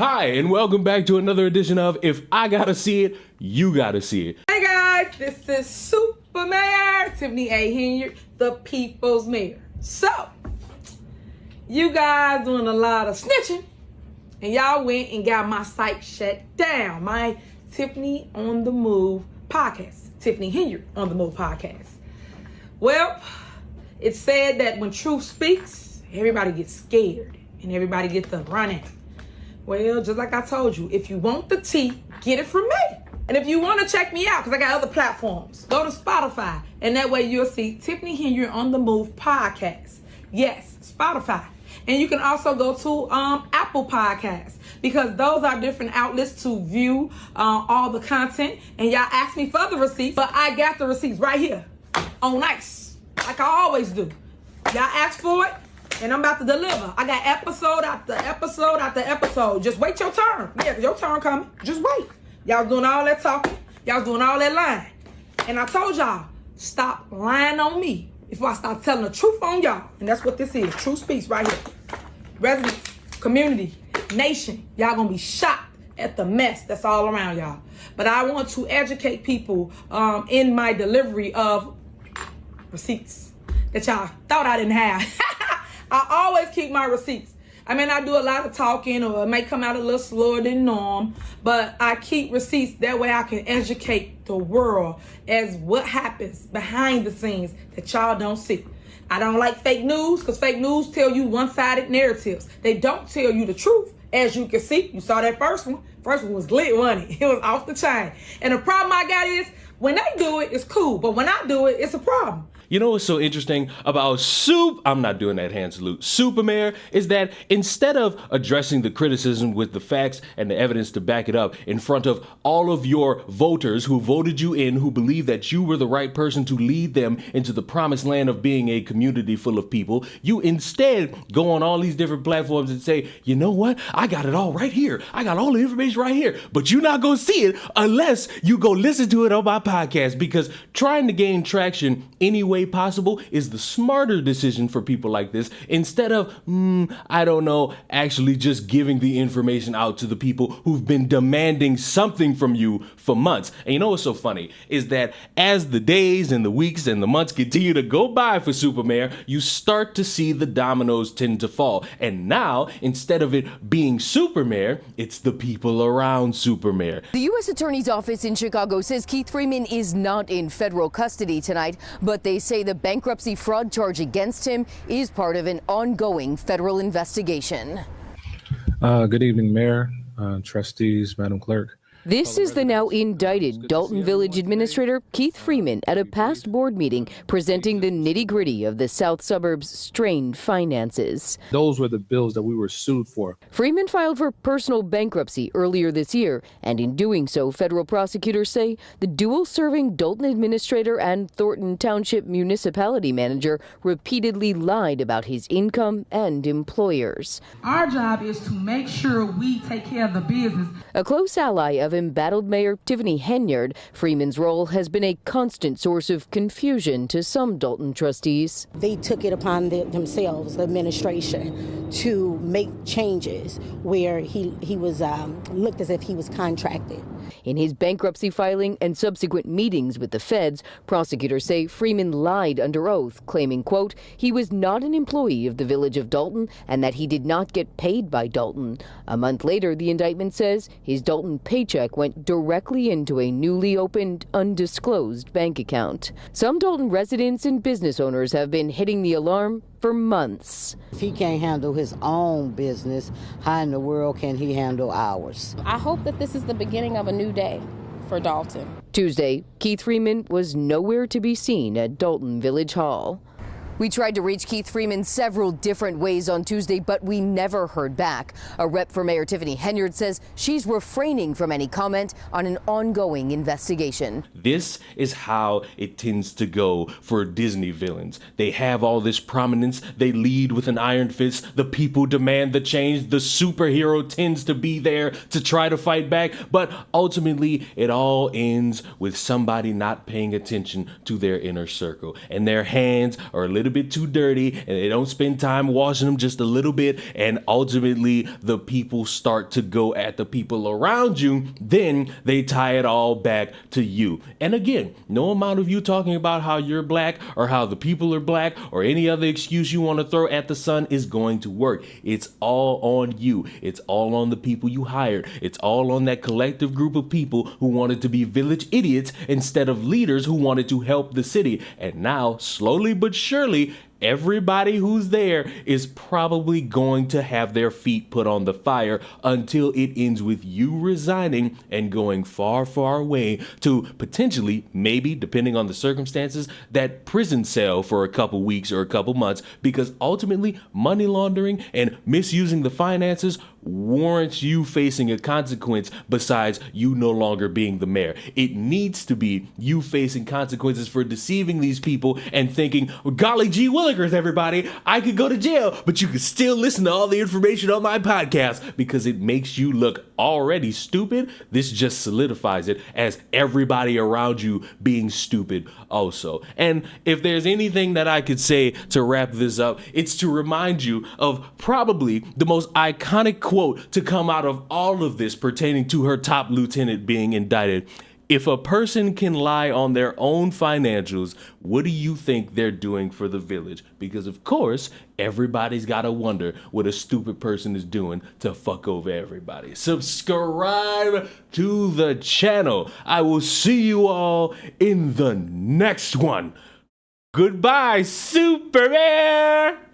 Hi, and welcome back to another edition of If I Gotta See It, You Gotta See It. Hey guys, this is Super Mayor Tiffany Henyard, the People's Mayor. So, you guys doing a lot of snitching, and y'all went and got my site shut down. My Tiffany on the Move podcast, Tiffany Henyard on the Move podcast. Well, it's said that when truth speaks, everybody gets scared and everybody gets to running. Well, just like I told you, if you want the tea, get it from me. And if you want to check me out, because I got other platforms, go to Spotify. And that way you'll see Tiffany Henyard on the Move podcast. Yes, Spotify. And you can also go to Apple Podcasts, because those are different outlets to view all the content. And y'all asked me for the receipts, but I got the receipts right here on ice, like I always do. Y'all asked for it, and I'm about to deliver. I got episode after episode after episode. Just wait your turn. Yeah, your turn coming. Just wait. Y'all doing all that talking. Y'all doing all that lying. And I told y'all, stop lying on me before I start telling the truth on y'all. And that's what this is. Truth speaks right here. Residents, community, nation. Y'all gonna be shocked at the mess that's all around y'all. But I want to educate people in my delivery of receipts that y'all thought I didn't have. I always keep my receipts. I mean, I do a lot of talking, or it may come out a little slower than norm, but I keep receipts. That way I can educate the world as what happens behind the scenes that y'all don't see. I don't like fake news, because fake news tell you one-sided narratives. They don't tell you the truth. As you can see, you saw that first one. First one was lit, wasn't it? It was off the chain. And the problem I got is, when they do it, it's cool. But when I do it, it's a problem. You know what's so interesting about I'm not doing that hand salute, Super Mayor, is that instead of addressing the criticism with the facts and the evidence to back it up in front of all of your voters who voted you in, who believe that you were the right person to lead them into the promised land of being a community full of people, you instead go on all these different platforms and say, you know what? I got it all right here. I got all the information right here. But you're not going to see it unless you go listen to it on my podcast, because trying to gain traction any way possible is the smarter decision for people like this, instead of I don't know, actually just giving the information out to the people who've been demanding something from you for months. And you know what's so funny is that as the days and the weeks and the months continue to go by for Super Mayor, you start to see the dominoes tend to fall. And now, instead of it being Super Mayor, it's the people around Super Mayor. The U.S. Attorney's Office in Chicago says Keith Freeman is not in federal custody tonight, but they say the bankruptcy fraud charge against him is part of an ongoing federal investigation. Good evening, Mayor, trustees, Madam Clerk. This is the now indicted Dalton Village Administrator Keith Freeman at a past board meeting presenting the nitty-gritty of the South Suburbs' strained finances. Those were the bills that we were sued for. Freeman filed for personal bankruptcy earlier this year, and in doing so, federal prosecutors say the dual-serving Dalton administrator and Thornton Township municipality manager repeatedly lied about his income and employers. Our job is to make sure we take care of the business. A close ally of embattled Mayor Tiffany Henyard, Freeman's role has been a constant source of confusion to some Dalton trustees. They took it upon themselves, the administration, to make changes where he was looked as if he was contracted. In his bankruptcy filing and subsequent meetings with the feds, prosecutors say Freeman lied under oath, claiming, quote, he was not an employee of the Village of Dalton and that he did not get paid by Dalton. A month later, the indictment says his Dalton paycheck went directly into a newly opened, undisclosed bank account. Some Dalton residents and business owners have been hitting the alarm for months. If he can't handle his own business, how in the world can he handle ours? I hope that this is the beginning of a new day for Dalton. Tuesday, Keith Freeman was nowhere to be seen at Dalton Village Hall. We tried to reach Keith Freeman several different ways on Tuesday, but we never heard back. A rep for Mayor Tiffany Henyard says she's refraining from any comment on an ongoing investigation. This is how it tends to go for Disney villains. They have all this prominence. They lead with an iron fist. The people demand the change. The superhero tends to be there to try to fight back. But ultimately, it all ends with somebody not paying attention to their inner circle. And their hands are a little little bit too dirty and they don't spend time washing them just a little bit, and ultimately the people start to go at the people around you, then they tie it all back to you. And again, no amount of you talking about how you're black or how the people are black or any other excuse you want to throw at the sun is going to work. It's all on you. It's all on the people you hired. It's all on that collective group of people who wanted to be village idiots instead of leaders who wanted to help the city. And now, slowly but surely, everybody who's there is probably going to have their feet put on the fire until it ends with you resigning and going far, far away to potentially, maybe, depending on the circumstances, that prison cell for a couple weeks or a couple months, because ultimately money laundering and misusing the finances warrants you facing a consequence besides you no longer being the mayor. It needs to be you facing consequences for deceiving these people and thinking, well, golly gee willikers, everybody, I could go to jail, but you could still listen to all the information on my podcast because it makes you look already stupid. This just solidifies it as everybody around you being stupid also. And if there's anything that I could say to wrap this up, it's to remind you of probably the most iconic quote to come out of all of this pertaining to her top lieutenant being indicted. If a person can lie on their own financials, what do you think they're doing for the village? Because of course, everybody's got to wonder what a stupid person is doing to fuck over everybody. Subscribe to the channel. I will see you all in the next one. Goodbye, Superman!